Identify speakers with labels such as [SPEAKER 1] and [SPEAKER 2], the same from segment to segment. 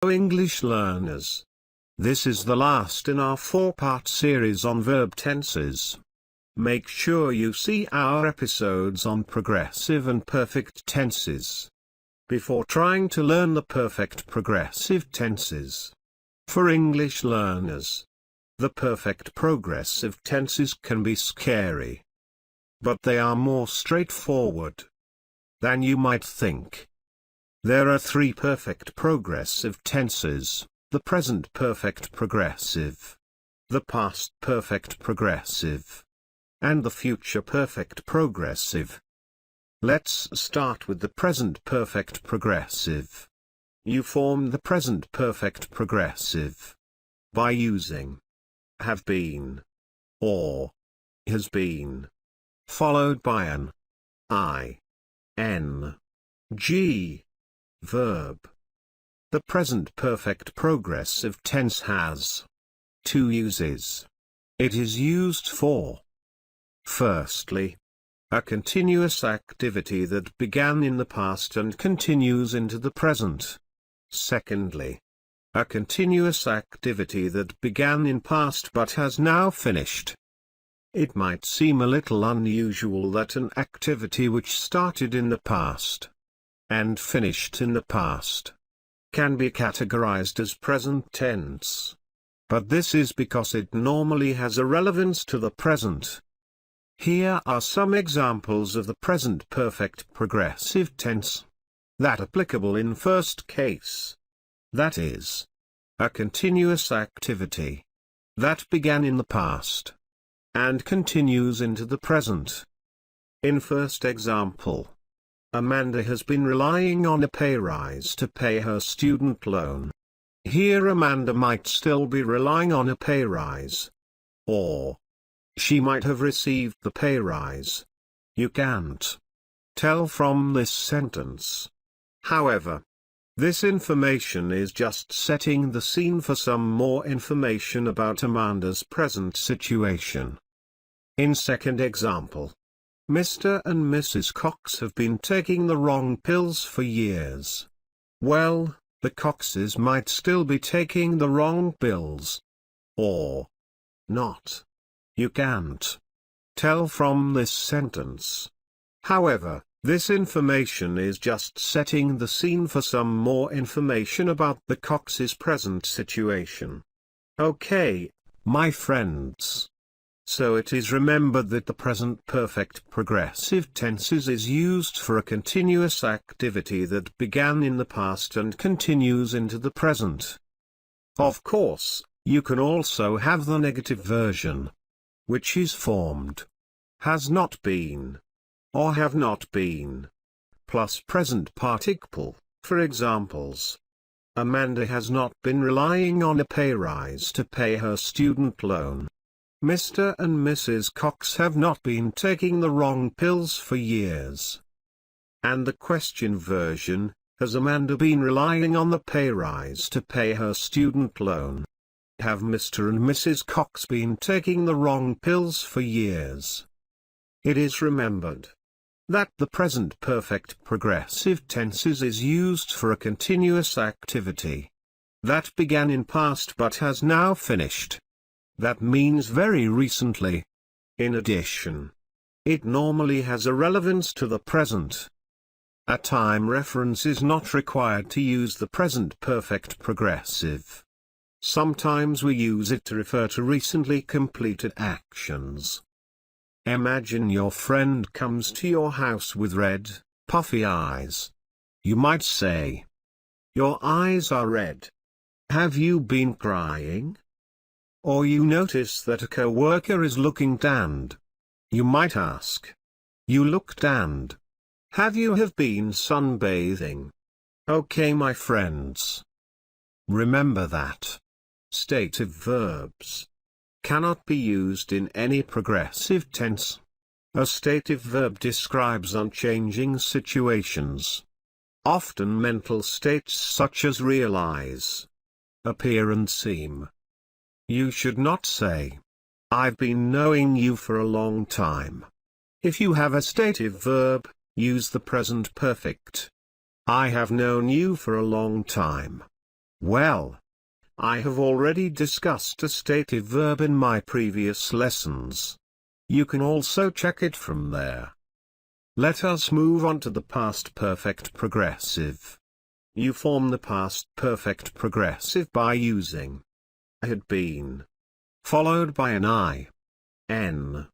[SPEAKER 1] English learners. This is the last in our 4-part series on verb tenses. Make sure you see our episodes on progressive and perfect tenses before trying to learn the perfect progressive tenses. For English learners, the perfect progressive tenses can be scary, but they are more straightforward than you might think. There are 3 perfect progressive tenses: the present perfect progressive, the past perfect progressive, and the future perfect progressive. Let's start with the present perfect progressive. You form the present perfect progressive by using have been or has been, followed by an ing verb. The present perfect progressive tense has 2 uses. It is used for, firstly, a continuous activity that began in the past and continues into the present. Secondly, a continuous activity that began in past but has now finished. It might seem a little unusual that an activity which started in the past and finished in the past can be categorized as present tense. But this is because it normally has a relevance to the present. Here are some examples of the present perfect progressive tense that applicable in first case. That is, a continuous activity that began in the past and continues into the present. In first example, Amanda has been relying on a pay rise to pay her student loan. Here Amanda might still be relying on a pay rise, or she might have received the pay rise. You can't tell from this sentence. However, this information is just setting the scene for some more information about Amanda's present situation. In second example, Mr. and Mrs. Cox have been taking the wrong pills for years. Well, the Coxes might still be taking the wrong pills, or not. You can't tell from this sentence. However, this information is just setting the scene for some more information about the Coxes' present situation. Okay, my friends. So it is remembered that the present perfect progressive tenses is used for a continuous activity that began in the past and continues into the present. Of course, you can also have the negative version, which is formed has not been or have not been plus present participle. For examples, Amanda has not been relying on a pay rise to pay her student loan. Mr. and Mrs. Cox have not been taking the wrong pills for years. And the question version, has Amanda been relying on the pay rise to pay her student loan? Have Mr. and Mrs. Cox been taking the wrong pills for years? It is remembered that the present perfect progressive tenses is used for a continuous activity that began in past but has now finished. That means very recently. In addition, it normally has a relevance to the present. A time reference is not required to use the present perfect progressive. Sometimes we use it to refer to recently completed actions. Imagine your friend comes to your house with red, puffy eyes. You might say, "Your eyes are red. Have you been crying?" Or you notice that a coworker is looking tanned. You might ask, "You look tanned. Have you been sunbathing?" Okay, my friends. Remember that stative verbs cannot be used in any progressive tense. A stative verb describes unchanging situations, often mental states such as realize, appear and seem. You should not say, "I've been knowing you for a long time." If you have a stative verb, use the present perfect. I have known you for a long time. Well, I have already discussed a stative verb in my previous lessons. You can also check it from there. Let us move on to the past perfect progressive. You form the past perfect progressive by using had been, followed by an ing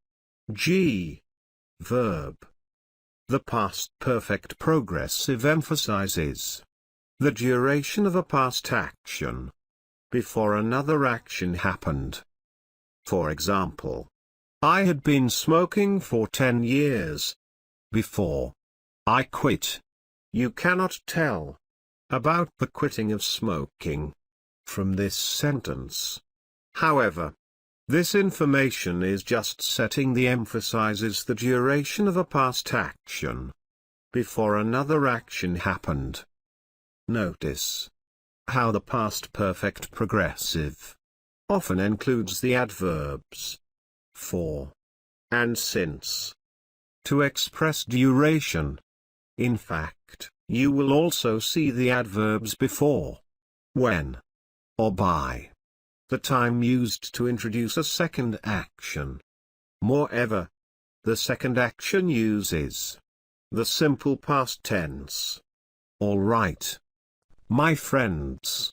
[SPEAKER 1] verb. The past perfect progressive emphasizes the duration of a past action before another action happened. For example, I had been smoking for 10 years before I quit. You cannot tell about the quitting of smoking from this sentence. However, this information is just setting the emphasizes the duration of a past action before another action happened. Notice how the past perfect progressive often includes the adverbs for and since to express duration. In fact, you will also see the adverbs before, when, or by the time used to introduce a second action. Moreover, the second action uses the simple past tense. All right, my friends.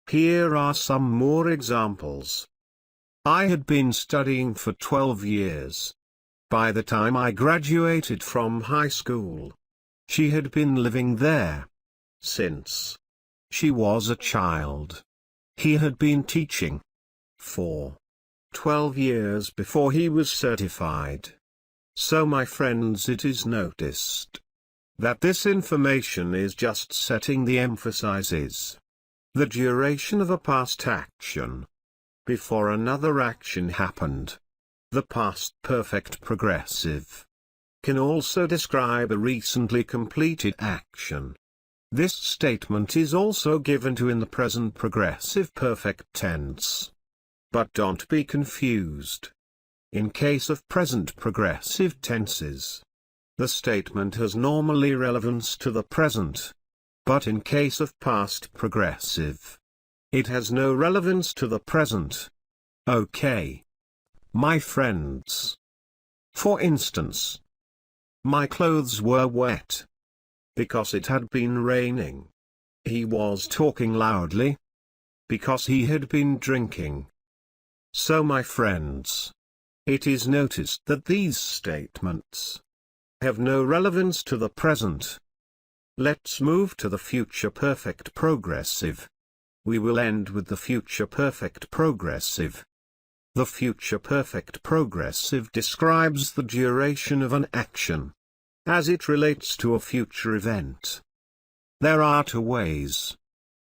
[SPEAKER 1] Here are some more examples. I had been studying for 12 years. By the time I graduated from high school, she had been living there since she was a child. He had been teaching for 12 years before he was certified. So my friends, it is noticed that this information is just setting the emphasizes the duration of a past action before another action happened. The past perfect progressive can also describe a recently completed action. This statement is also given to in the present progressive perfect tense. But don't be confused. In case of present progressive tenses, the statement has normally relevance to the present. But in case of past progressive, it has no relevance to the present. Okay, my friends. For instance, my clothes were wet because it had been raining. He was talking loudly because he had been drinking. So my friends, it is noticed that these statements have no relevance to the present. Let's move to the future perfect progressive. We will end with the future perfect progressive. The future perfect progressive describes the duration of an action as it relates to a future event. There are two ways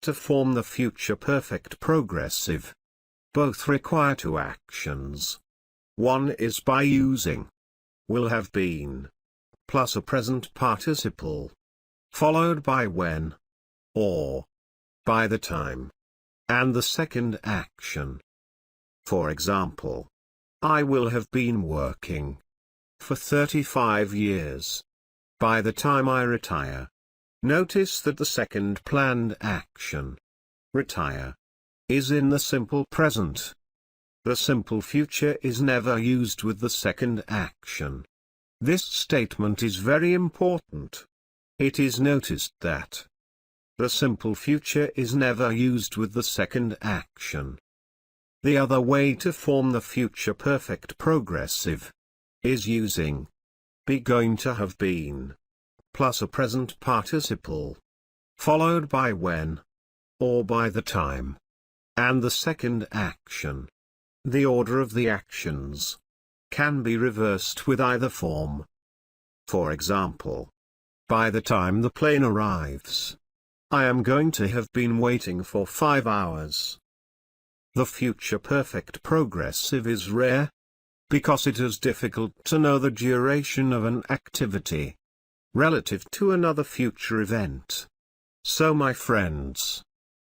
[SPEAKER 1] to form the future perfect progressive. Both require two actions. One is by using will have been plus a present participle, followed by when, or by the time, and the second action. For example, I will have been working for 35 years by the time I retire. Notice that the second planned action, retire, is in the simple present. The simple future is never used with the second action. This statement is very important. It is noticed that the simple future is never used with the second action. The other way to form the future perfect progressive is using be going to have been plus a present participle, followed by when, or by the time, and the second action. The order of the actions can be reversed with either form. For example, by the time the plane arrives, I am going to have been waiting for 5 hours. The future perfect progressive is rare, because it is difficult to know the duration of an activity relative to another future event. So my friends,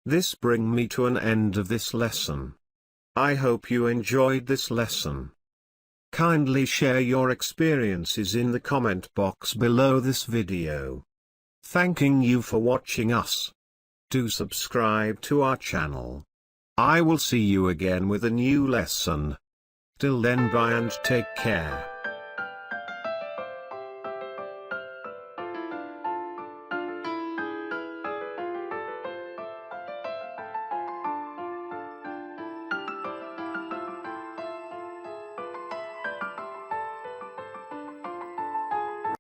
[SPEAKER 1] this brings me to an end of this lesson. I hope you enjoyed this lesson. Kindly share your experiences in the comment box below this video. Thanking you for watching us. Do subscribe to our channel. I will see you again with a new lesson. Till then, bye and take care.